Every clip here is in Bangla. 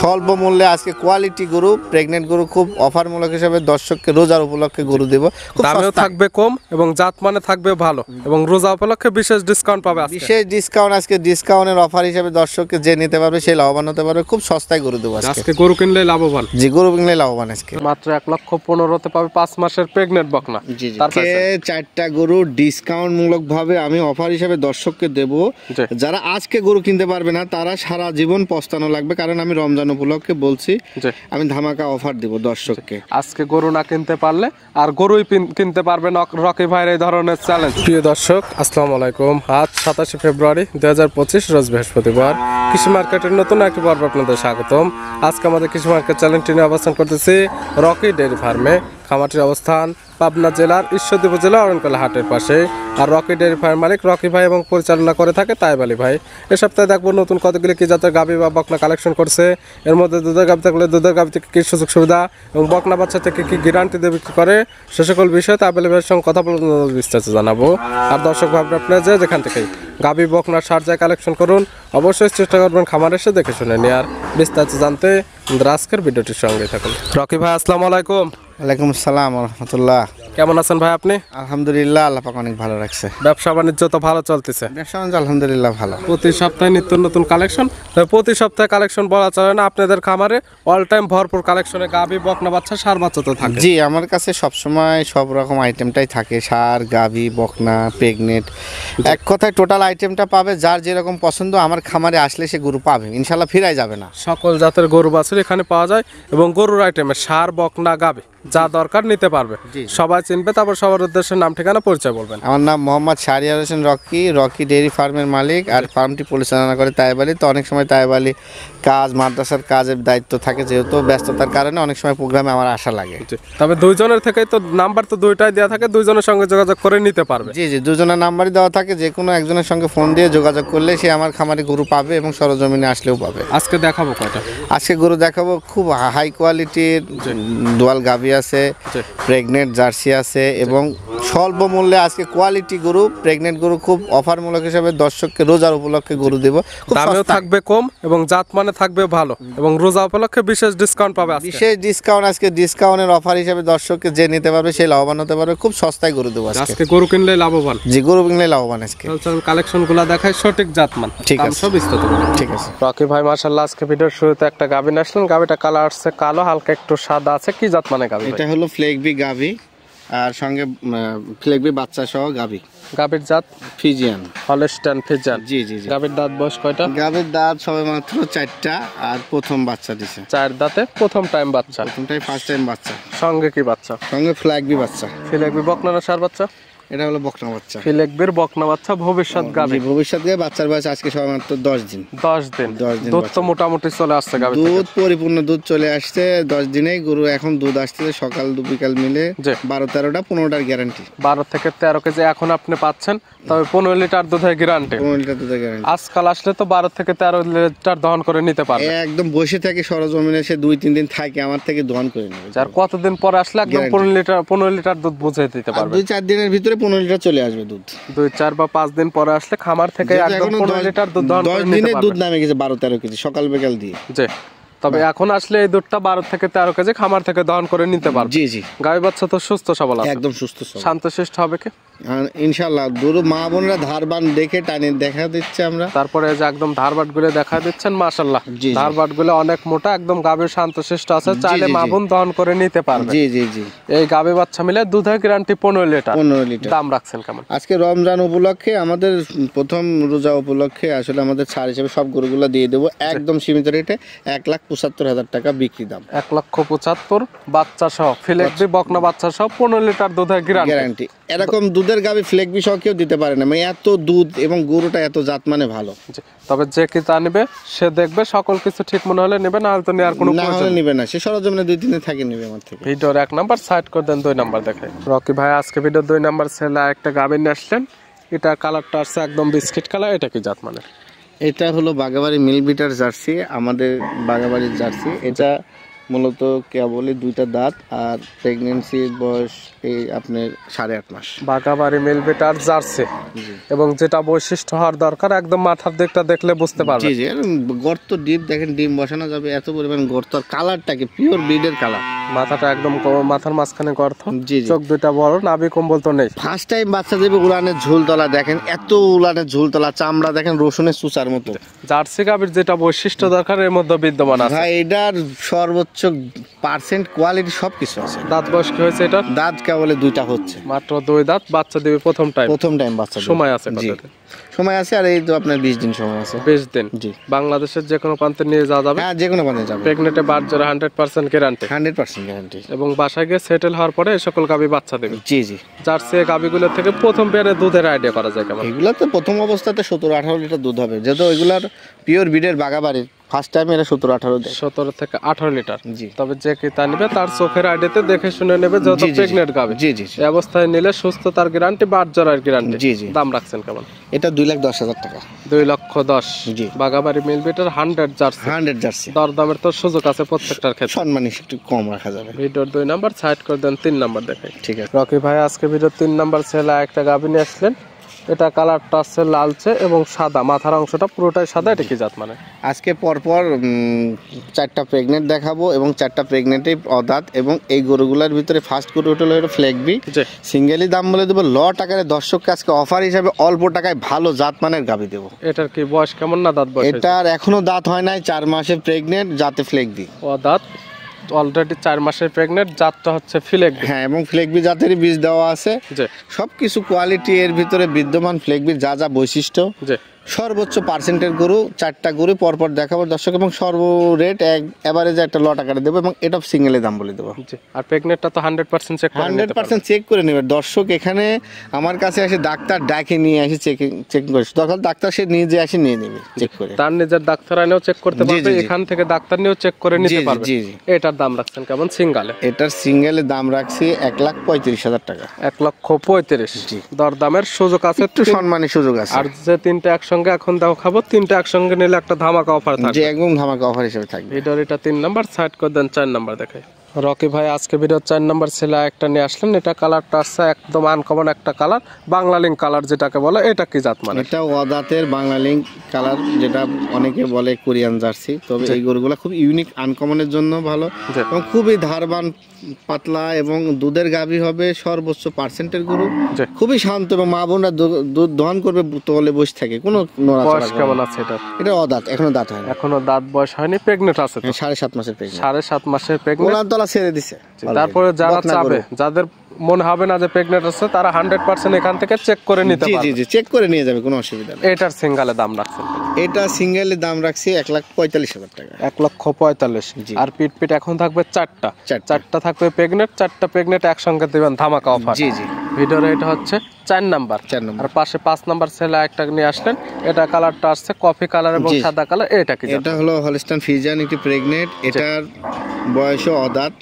স্বল্প মূল্যে আজকে কোয়ালিটি গরু, প্রেগনেন্ট গরু খুব অফার মূলক হিসেবে দর্শককে রোজার উপলক্ষে গরু দেব। দামেও থাকবে কম এবং জাত মানে থাকবে ভালো এবং রোজা উপলক্ষে বিশেষ ডিসকাউন্ট পাবে। বিশেষ ডিসকাউন্ট আজকে ডিসকাউন্টের অফার হিসেবে দর্শককে যে নিতে পারবে সেই লাভবান হতে পারবে। খুব সস্তায় গরু দেবো আজকে। গরু কিনলে লাভবান। জি, গরু কিনলে লাভবান। আজকে মাত্র 1,15,000-তে পাবে 5 মাসের প্রেগনেন্ট বকনা। জি জি, তারপরে 4টা গরু ডিসকাউন্ট মূলক ভাবে আমি অফার হিসেবে দর্শককে দেব। যারা আজকে গরু কিনতে পারবে না তারা সারা জীবন পস্তানো লাগবে, কারণ আমি রমজান উপলক্ষে বলছি আমি ধামাকা অফার দেব দর্শককে। আজকে গরু না কিনতে পারলে আর গরুই কিনতে পারবে না, রকি ভাইয়ের এই ধরনের চ্যালেঞ্জ। প্রিয় দর্শক, আসসালামু আলাইকুম। আজ 27 ফেব্রুয়ারি 2025 রোজ বৃহস্পতিবার। কৃষি মার্কেটের নতুন একটি পর্ব আপনাদের স্বাগতম। আজকে আমাদের কৃষি মার্কেট চ্যালেঞ্জটি নিয়ে অবস্থান করতেছি রকি ডেয়ারি ফার্মে। খামারটির অবস্থান পাবনা জেলার ঈশ্বরদী উপজেলা অরণকলা হাটের পাশে। আর রকি ডেয়ারি ফার্ম মালিক রকি ভাই এবং পরিচালনা করে থাকে তাইব আলী ভাই। এ সপ্তাহে দেখবো নতুন কতগুলি কি জাতের গাভী বা বকনা কালেকশন করছে। এর মধ্যে দুধের গাভী থাকলে দুধের গাভী থেকে কি সুযোগ সুবিধা এবং বকনা বাচ্চা থেকে কি গ্যারান্টি দিয়ে বিক্রি করে সে সকল বিষয়ে তাইব আলী ভাইয়ের সঙ্গে কথা বলে বিস্তারিত জানাবো। আর দর্শক ভাবনা আপনারা যেখান থেকেই গাভী বকনার সার কালেকশন করুন, অবশ্যই চেষ্টা করবেন খামার এসে দেখে শুনে নিয়ে। আর বিস্তারিত জানতে আজকের ভিডিওটির সঙ্গে থাকুন। রকি ভাই, আসসালামু আলাইকুম। ওয়ালাইকুম আসসালাম রহমতুল্লাহ। কেমন আছেন ভাই আপনি? আলহামদুলিল্লাহ, আল্লাহ পাক অনেক ভালো রাখছে। ব্যবসা বাণিজ্য তো ভালো চলতেছে? ব্যবসা বাণিজ্য আলহামদুলিল্লাহ ভালো। প্রতি সপ্তাহে নিত্য নতুন কালেকশন। প্রতি সপ্তাহে কালেকশন বলা চলে না, আপনাদের খামারে অল টাইম ভরপুর কালেকশনে গাভী বকনা বাচ্চা সার বাচ্চা তো থাকে। জি, আমার কাছে সবসময় সব রকম আইটেমটাই থাকে, সার গাভী বকনা প্রেগনেন্ট, এক কথায় টোটাল আইটেমটা পাবে। যার যেরকম পছন্দ আমার খামারে আসলে সে গরু পাবে, ইনশাল্লাহ ফিরাই যাবে না। সকল জাতের গরু বাছুর এখানে পাওয়া যায় এবং গরুর আইটেমে সার বকনা গাভী যা দরকার নিতে পারবে। সবাই চিনবে, তারপর সবার উদ্দেশ্যে নাম ঠিকানা পরিচয় বলবেন। আমার নাম Mohammad Shahriar Hossain Rocky, Rocky dairy ফার্মের মালিক। আর ফার্মটি পরিচালনা করে তাইব আলী। তো অনেক সময় তাইব আলী কাজ, মাদ্রাসার কাজের দায়িত্ব থাকে, যেহেতু ব্যস্ততার কারণে অনেক সময় প্রোগ্রামে আমার আসা লাগে। তবে দুইজনের থেকেই তো নাম্বার তো দুইটাই দেওয়া থাকে, দুইজনের সঙ্গে যোগাযোগ করে নিতে পারবে। জি জি, দুজনের নাম্বারই দেওয়া থাকে, যে কোনো একজনের সঙ্গে ফোন দিয়ে যোগাযোগ করলে সে আমার খামারে গরু পাবে এবং সরজমিনে আসলেও পাবে। আজকে দেখাবো কয়টা? আজকে গরু দেখাবো খুব হাই কোয়ালিটির দোয়াল গাভী আছে, প্রেগনেন্ট জার্সি আছে এবং স্বল্প মূল্যে আজকে কোয়ালিটি গরু, প্রেগনেন্ট গরু খুব অফার মূলক হিসেবে দর্শককে রোজার উপলক্ষে গরু দেব। দামেও থাকবে কম এবং জাত মানে থাকবে ভালো এবং রোজা উপলক্ষে বিশেষ ডিসকাউন্ট পাবে। বিশেষ ডিসকাউন্ট আজকে ডিসকাউন্টের অফার হিসেবে দর্শককে যে নিতে পারবে সেই লাভবান হতে পারবে। খুব সস্তায় গরু দেবো আজকে। গরু কিনলে লাভবান। জি, গরু কিনলে লাভবান। আজকে কালেকশনগুলো দেখায় সঠিক জাতমান। ঠিক আছে, সব বিস্তারিত ঠিক আছে। রকি ভাই মাশাআল্লাহ, আজকে ভিডিওর শুরুতে একটা গাভী আসলেন। গাভীটা কালার আসছে কালো, হালকা একটু সাদা আছে। কি জাত মানে গাভী? এটা হলো ফ্লেগবি গাভী আর সঙ্গে ফ্লেগবি বাচ্চা সহ গাভী। গাভীর জাত ফিজিয়ান, হলস্টাইন ফিজিয়ান। জি জি জি। গাভীর দাঁত বয়স কয়টা? গাভীর দাঁত সবে মাত্র 4টা আর প্রথম বাচ্চা দিছে। 4 দাঁতে প্রথম টাইম বাচ্চা। প্রথমটাই ফার্স্ট টাইম বাচ্চা। সঙ্গে কি বাচ্চা? সঙ্গে ফ্লেগবি বাচ্চা। ফ্লেগবি বকনা না সার বাচ্চা? এটা হলো বকনা বাচ্চা। ফ্লেগবির বকনা বাচ্চা ভবিষ্যৎ গাভী। ভবিষ্যৎ গাভী, বাচ্চার বয়স আজকে সবে মাত্র 10 দিন। 10 দিন। দুধ তো মোটামুটি চলে আসছে গাভী থেকে। দুধ পরিপূর্ণ দুধ চলে আসছে 10 দিনেই। গরু এখন দুধ আসছে সকাল বিকাল মিলে 12-13টা 15টার গ্যারান্টি। 12 থেকে 13 কেজি এখন আপনি পাচ্ছেন, তবে 15 লিটার দুধের গ্যারান্টি। 15 লিটার দুধের গ্যারান্টি। আজকাল আসলে তো 12 থেকে 13 লিটার দহন করে নিতে পারবে। একদম বসে থেকে সরজমিনে সে 2-3 দিন থাকে আমার থেকে দহন করে নেবে। যার কতদিন পরে আসলে একদম 15 লিটার দুধ বুঝে দিতে পারবে। 2-4 দিনের ভিতরে 15 লিটার চলে আসবে দুধ। 2-4 বা 5 দিন পরে আসলে খামার থেকে একদম 15 লিটার দুধ দহন করে নিতে পারবে। 10 দিনে দুধ নামে গেছে 12-13 কেজি সকাল বিকাল দিয়ে। জি, তবে এখন আসলে এই দুধটা 12 থেকে 13 কেজি খামার থেকে দহন করে নিতে পারবে। জি জি। গাভী বাচ্চা তো সুস্থ সবল আছে, একদম সুস্থ সবল, শান্তশিষ্ট হবে কি ইনশাআল্লাহ। গরু মা বোনরা ধারবান দেখে টানে দেখা দিচ্ছে আমরা। তারপরে যে একদম ধারবাট গুলো দেখা দিচ্ছেন মাশাআল্লাহ। ধারবাট গুলো অনেক মোটা, একদম গাভীর শান্তশিষ্ট আছে, চাইলে মা বোন দহন করে নিতে পারবে। জি জি জি। এই গাভী বাচ্চা মিলে দুধের গ্যারান্টি 15 লিটার। 15 লিটার। দাম রাখছেন কেমন? আজকে রমজান উপলক্ষে, আমাদের প্রথম রোজা উপলক্ষে আসলে আমাদের ছাড় হিসেবে সব গরুগুলো দিয়ে দেবো একদম সীমিত রেটে 1,75,000 টাকা বিক্রি দাম। 1,75,000 বাচ্চা সহ ফ্লেগবি বকনা বাচ্চা সহ 15 লিটার দুধের গ্যারান্টি। এরকম দুধের গাভী ফ্লেগবি সহ কেউ দিতে পারে না, মানে এত দুধ এবং গরুটা এত জাত মানে ভালো। তবে যে কি তা নেবে সে দেখবে, সকল কিছু ঠিক মনে হলে নেবে, না হলে তো নেওয়ার কোনো প্রয়োজন নেবে না। সে সরজমিনে 2-3 দিন থাকে নেবে আমার থেকে। ভিডিওর 1 নাম্বার সাইড করে দেন, 2 নাম্বার দেখাই। রকি ভাই আজকে ভিডিও 2 নাম্বার ছেলে একটা গাভী নিয়ে আসলেন। এটা কালারটা আসছে একদম বিস্কিট কালার। এটা কি জাত মানে? এটা হলো বাগাবাড়ি মিল বিটার জার্সি, আমাদের বাগাবাড়ির জার্সি। এটা মূলত কেবলই দুইটা দাঁত, আর প্রেগনেন্সির বয়স এই আপনার 8.5 মাস। বাঘাবাড়ি মিল বিটার জার্সি, এবং যেটা বৈশিষ্ট্য হওয়ার দরকার একদম মাথার দিকটা দেখলে বুঝতে পারবেন। জি জি, গর্ত ডিপ দেখেন, ডিম বসানো যাবে এত পরিমাণ গর্ত, আর কালারটাকে পিওর ব্রিডের কালার। মাথাটা একদম মাথার মাঝখানে গর্ত, জি জি। চোখ দুইটা বড়, নাভি কম্বল তো নেই। ফার্স্ট টাইম বাচ্চা দেবে, উলানের ঝুলতলা দেখেন, এত উলানের ঝুলতলা, চামড়া দেখেন রসুনের সুচার মতো। জার্সি গাভীর যেটা বৈশিষ্ট্য দরকার এর মধ্যে বিদ্যমান আছে। ভাই এটার সর্বোচ্চ পার্সেন্ট কোয়ালিটি সবকিছু আছে। দাঁত বয়স কি হয়েছে এটা? দাঁত কেবলে দুইটা হচ্ছে, মাত্র 2 দাঁত, বাচ্চা দিবে প্রথম টাইম বাচ্চা দেবে। সময় আছে জি, কতদিন? সময় আছে, আর এই তো আপনার 20 দিন সময় আছে। 20 দিন। জি। বাংলাদেশের যে কোনো প্রান্তে নিয়ে যাওয়া যাবে? হ্যাঁ, যে কোনো পানি যাবে। প্রেগনেন্টে বাচ্চারা 100% গ্যারান্টি। 100% গ্যারান্টি। এবং বাসায় গিয়ে সেটেল হওয়ার পরে এই সকল গাভী বাচ্চা দেবে। জি জি। জার্সি গাভীগুলো থেকে প্রথম পেয়ারে দুধের আইডিয়া করা যায় কেমন? এগুলা তো প্রথম অবস্থাতে 17-18 লিটার দুধ হবে, যেহেতু এগুলার পিওর ব্রিডের বাগাবাড়ির ফার্স্ট টাইম এরা 17-18 দেয়। 17 থেকে 18 লিটার। জি। তবে যে ক্রেতা নেবে তার চোখের আইডিয়াতে দেখে শুনে নেবে, যেহেতু প্রেগনেন্ট গাভী। জি জি। এই অবস্থায় নিলে সুস্থতার গ্যারান্টি, বাট জরার গ্যারান্টি। জি জি। দাম রাখছেন কেমন? এটা 2,10,000 টাকা। 2,10,000। জি। বাগাবাড়ি মিল বিটার 100 জার্সি। 100 জার্সি। দরদামের তো সুযোগ আছে প্রত্যেকটার ক্ষেত্রে। সম্মানী একটু কম রাখা যাবে। ভিডিওর 2 নাম্বার সাইড করে দেন, 3 নাম্বার দেখাই। ঠিক আছে। রকি ভাই আজকে ভিডিওর 3 নাম্বার ছেলে একটা গাভী নিয়ে আসলেন। এটা কালারটা আছে লালচে এবং সাদা, মাথার অংশটা পুরোটাই সাদা। এটা কি জাত মানে? আজকে পরপর 4টা প্রেগনেন্ট দেখাবো, এবং 4টা প্রেগনেন্টই অদাঁত, এবং এই গরুগুলোর ভিতরে ফার্স্ট গরু হলো ফ্ল্যাগবি। সিঙ্গেলই দাম বলে দেবো, লট আকারে দর্শককে আজকে অফার হিসাবে অল্প টাকায় ভালো জাত মানের গাভী দেবো। এটার কি বয়স কেমন না দাঁত বয়স? এটার এখনো দাঁত হয় নাই, 4 মাসের প্রেগনেন্ট, জাতে ফ্ল্যাগবি। অদাঁত, অলরেডি 4 মাসের প্রেগনেন্ট, জাতটা হচ্ছে ফ্ল্যাগবি। হ্যাঁ, এবং ফ্ল্যাগবি জাতেরই বীজ দেওয়া আছে। সবকিছু কোয়ালিটি এর ভিতরে বিদ্যমান। ফ্ল্যাগবির যা যা বৈশিষ্ট্য, সর্বোচ্চ পার্সেন্টের গরু, 4টা গরু পরপর দেখাবো দর্শক, এবং সর্ব রেট এভারেজে একটা লট আকারে দেবো, এবং এটা সিঙ্গেলের দাম বলে দেবো। আর প্রেগনেন্টটা তো 100% চেক করে 100% চেক করে নেবে দর্শক। এখানে আমার কাছে এসে ডাক্তার ডাকে নিয়ে আসি, চেক করে, দরকার ডাক্তার সে নিজে আসে নিয়ে নেবে চেক করে। তার নিজের ডাক্তার আইনেও চেক করতে পারবে, এখান থেকে ডাক্তার নিয়েও চেক করে নিতে পারবে। জি জি। এটার দাম রাখছেন কেমন সিঙ্গেলে? এটার সিঙ্গেলের দাম রাখছি 1,35,000 টাকা। 1,35,000। জি। দরদামের সুযোগ আছে, একটু সম্মানী সুযোগ আছে। আর যে 3টা একসঙ্গে এখন দেখাবো, 3টা একসঙ্গে নিলে একটা ধামাকা অফার থাকবে। জি, একদম ধামাকা অফার হিসেবে থাকবে। ভিডিওর এটা 3 নাম্বার সাইড করে দেন, 4 নাম্বার দেখাই। রকি ভাই আজকে ভিডিও 4 নাম্বার ছেলে একটা নিয়ে আসলেন। এটা কালারটা আছে একদম আনকমন একটা কালার, বাংলা লিঙ্ক কালার যেটাকে বলে। এটা কি জাত মানে? এটা অদাতের বাংলা লিঙ্ক কালার, যেটা অনেকে বলে কোরিয়ান জার্সি। তবে এই গরুগুলা খুব ইউনিক, আনকমনের জন্য ভালো, এবং খুবই ধারবান, পাতলা, এবং দুধের গাভী হবে, সর্বোচ্চ পার্সেন্টের গরু, খুবই শান্ত, এবং মা বোনরা দুধ দহন করবে তোলে বসে থাকে, কোনো নড়াচড়া। বয়স কেমন আছে এটা? এটা অদাত, এখনো দাঁত হয়নি। এখনো দাঁত বয়স হয়নি, প্রেগনেন্ট আছে তো? 7.5 মাসের প্রেগনেন্ট। 7.5 মাসের প্রেগনেন্ট। ছেড়ে দিছে। তারপরে যারা চাবে, যাদের মনে হবে না যে প্রেগনেন্ট আছে, তারা 100% এখান থেকে চেক করে নিতে পারবে। জি জি, চেক করে নিয়ে যাবে, কোনো অসুবিধা নেই। এটার সিঙ্গেলে দাম রাখছেন? এটা সিঙ্গেলের দাম রাখছি 1,45,000 টাকা। 1,45,000। আর পিট এখন থাকবে 4টা থাকবে প্রেগনেন্ট, 4টা প্রেগনেন্ট একসঙ্গে দিবেন ধামাকা অফার। জি জি। ভিডিওর এটা হচ্ছে 4 নাম্বার। আর পাশে 5 নাম্বার ছেলে একটা নিয়ে আসলেন। এটা কালারটা আসছে কফি কালার এবং সাদা কালার। এটা কি? এটা হলো হলস্টাইন ফ্রিজিয়ান, একটি প্রেগনেন্ট। এটার বয়সও অদাঁত,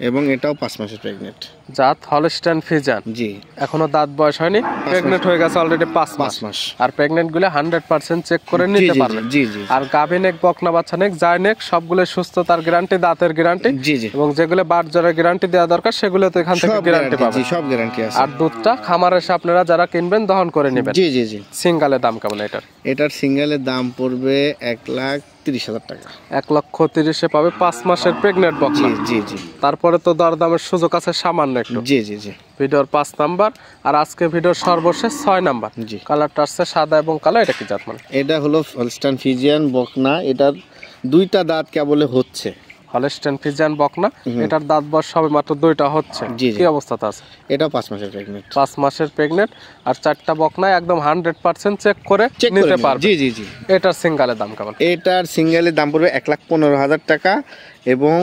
এবং এটাও 5 মাসের প্রেগনেন্ট। জাত হলস্টাইন ফ্রিজিয়ান। জি। এখনো দাঁত বয়স হয়নি, প্রেগনেন্ট হয়ে গেছে অলরেডি 5 মাস। আর প্রেগনেন্ট গুলো 100% চেক করে নিতে পারবে। জি জি। আর গাভী নেক, বকনা বাচ্চা নেক, যায় নেক, সবগুলো সুস্থতার গ্যারান্টি, দাঁতের গ্যারান্টি। জি জি। এবং যেগুলো বাট জরার গ্যারান্টি দেওয়া দরকার, সেগুলো তো এখান থেকে গ্যারান্টি পাবে। জি, সব গ্যারান্টি আছে। আর দুধটা খামারে এসে আপনারা যারা কিনবেন দহন করে নেবেন। জি জি জি। সিঙ্গেলের দাম কেমন এটার? এটার সিঙ্গেলের দাম পড়বে 1,30,000 টাকা। 1,30,000 পাবে 5 মাসের প্রেগনেন্ট বকনা। জি জি। তারপরে তো দরদামের সুযোগ আছে সামান্য একটু। জি জি জি। ভিডিওর 5 নাম্বার। আর আজকে ভিডিওর সর্বশেষ 6 নাম্বার। জি। কালারটা আছে সাদা এবং কালো। এটা কি জাত মানে? এটা হলো হলস্টাইন ফ্রিজিয়ান বকনা। এটার 2টা দাঁত কেবলে হচ্ছে। হলস্টাইন ফ্রিজিয়ান বকনা, এটার দাঁত বয়স সবে মাত্র 2টা হচ্ছে। কি অবস্থাতে আছে? এটা 5 মাসের প্রেগনেন্ট। 5 মাসের প্রেগনেন্ট। আর 4টা বকনা একদম 100% চেক করে নিতে পারবে। জি জি জি। এটার সিঙ্গেলের দাম কেমন? এটার সিঙ্গেলের দাম পড়বে 1,15,000 টাকা, এবং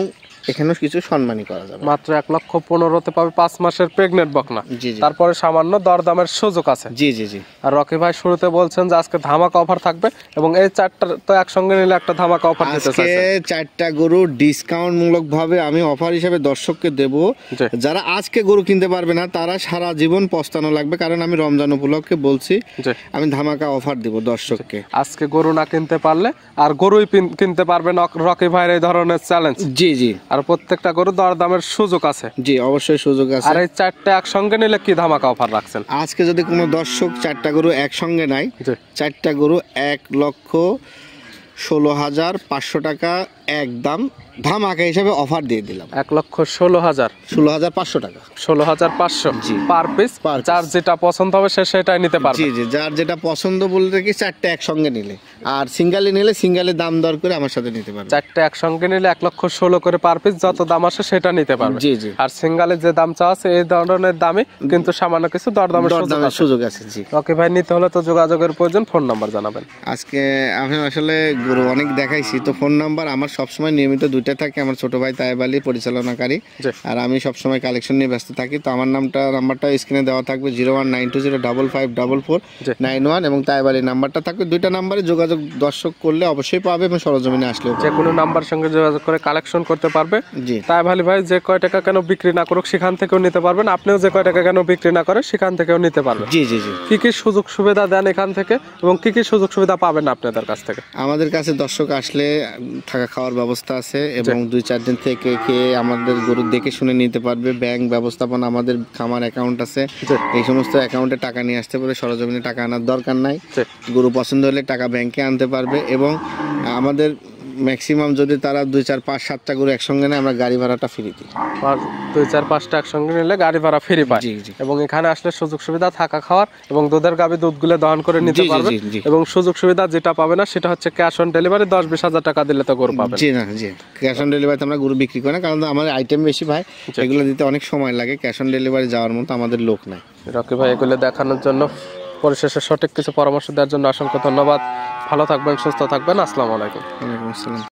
এখানেও কিছু সম্মানী করা যাবে। মাত্র 1,15,000 পাবে 5 মাসের প্রেগনেন্ট বকনা। তারপরে সামান্য দরদামের সুযোগ আছে। জি জি জি। আর রকি ভাই শুরুতে বলছেন যে আজকে ধামাকা অফার থাকবে, এবং এই 4টা তো একসঙ্গে নিলে একটা ধামাকা অফার দিতে চাইছেন। আজকে 4টা গরু ডিসকাউন্ট মূলক ভাবে আমি অফার হিসেবে দর্শককে দেব। যারা আজকে গরু কিনতে পারবে না, তারা সারা জীবন পস্তানো লাগবে, কারণ আমি রমজান উপলক্ষে বলছি, আমি ধামাকা অফার দিব দর্শককে। আজকে গরু না কিনতে পারলে আর গরুই কিনতে পারবে না, রকি ভাইয়ের এই ধরনের চ্যালেঞ্জ। জি জি। আর আর প্রত্যেকটা গরু দরদামের সুযোগ আছে। জি অবশ্যই সুযোগ আছে। আর এই চারটে একসঙ্গে নিলে কি ধামাকা অফার রাখছেন? আজকে যদি কোনো দর্শক চারটা গরু একসঙ্গে নেয়, চারটা গরু 1,16,500 টাকা একদম ধামাকা হিসাবে অফার দিয়ে দিলাম। 1,16,000 16,500 টাকা, 16,500 পার পিস। যার যেটা পছন্দ হবে সে সেটাই নিতে পারবে। জি জি, যার যেটা পছন্দ বলতে কি চারটে একসঙ্গে নিলে, আর সিঙ্গেলে নিলে সিঙ্গেলের দাম দর করে আমার সাথে নিতে পারবে। চারটে একসঙ্গে নিলে 1,16,000 করে পার পিস, যত দাম আসে সেটা নিতে পারবে। জি জি। আর সিঙ্গেলের যে দাম চাওয়া আছে এই ধরনের দামে কিন্তু সামান্য কিছু দরদামের সুযোগ আছে। জি ওকে ভাই, নিতে হলে তো যোগাযোগের প্রয়োজন। ফোন নাম্বার জানাবেন। আজকে আমি আসলে গরু অনেক দেখাইছি, তো ফোন নাম্বার আমার সবসময় নিয়মিত দুইটা থাকে। আমার ছোট ভাই তায়েব আলী পরিচালনাকারী, আর আমি সবসময় কালেকশন নিয়ে ব্যস্ত থাকি। তো আমার নাম্বারটা স্ক্রিনে দেওয়া থাকবে 0192055591, এবং তায়েব আলীর নাম্বারটা থাকবে। দুইটা নাম্বারে যোগাযোগ দর্শক করলে অবশ্যই পাবে, এবং সরজমিনে আসলে যে কোনো নাম্বার সঙ্গে যোগাযোগ করে কালেকশন করতে পারবে। জি, তায়েব আলী ভাই যে কয় টাকা কেন বিক্রি না করুক সেখান থেকেও নিতে পারবেন, আপনিও যে কয় টাকা কেন বিক্রি না করে সেখান থেকেও নিতে পারবেন। জি জি জি। কি কি সুযোগ সুবিধা দেন এখান থেকে, এবং কি কি সুযোগ সুবিধা পাবেন আপনাদের কাছ থেকে? আমাদের কাছে দর্শক আসলে থাকা খাওয়ার ব্যবস্থা আছে, এবং 2-4 দিন থেকে খেয়ে আমাদের গরু দেখে শুনে নিতে পারবে। ব্যাংক ব্যবস্থাপনা, আমাদের খামার অ্যাকাউন্ট আছে, এই সমস্ত অ্যাকাউন্টে টাকা নিয়ে আসতে পারে। সরজমিনে টাকা আনার দরকার নাই। গরু পছন্দ হলে টাকা ব্যাংকে আনতে পারবে, এবং আমাদের ম্যাক্সিমাম যদি তারা 2-4-5-7টা গরু একসঙ্গে নেয়, আমরা গাড়ি ভাড়াটা ফ্রি দিই। 2-4-5টা একসঙ্গে নিলে গাড়ি ভাড়া ফ্রি পায়। এবং এখানে আসলে সুযোগ সুবিধা থাকা খাওয়ার, এবং দুধের গাভী দুধগুলো দহন করে নিতে পারবে। এবং সুযোগ সুবিধা যেটা পাবে না সেটা হচ্ছে ক্যাশ অন ডেলিভারি। 10-20 হাজার টাকা দিলে তো গরু পাবে। জি না, জি ক্যাশ অন ডেলিভারিতে আমরা গরু বিক্রি করি না, কারণ আমার আইটেম বেশি ভাই, এগুলো দিতে অনেক সময় লাগে। ক্যাশ অন ডেলিভারি যাওয়ার মতো আমাদের লোক নাই। রকি ভাই এগুলো দেখানোর জন্য, পরিশেষে সঠিক কিছু পরামর্শ দেওয়ার জন্য অসংখ্য ধন্যবাদ। ভালো থাকবেন, সুস্থ থাকবেন। আসসালামু আলাইকুম। ওয়ালাইকুম আসসালাম।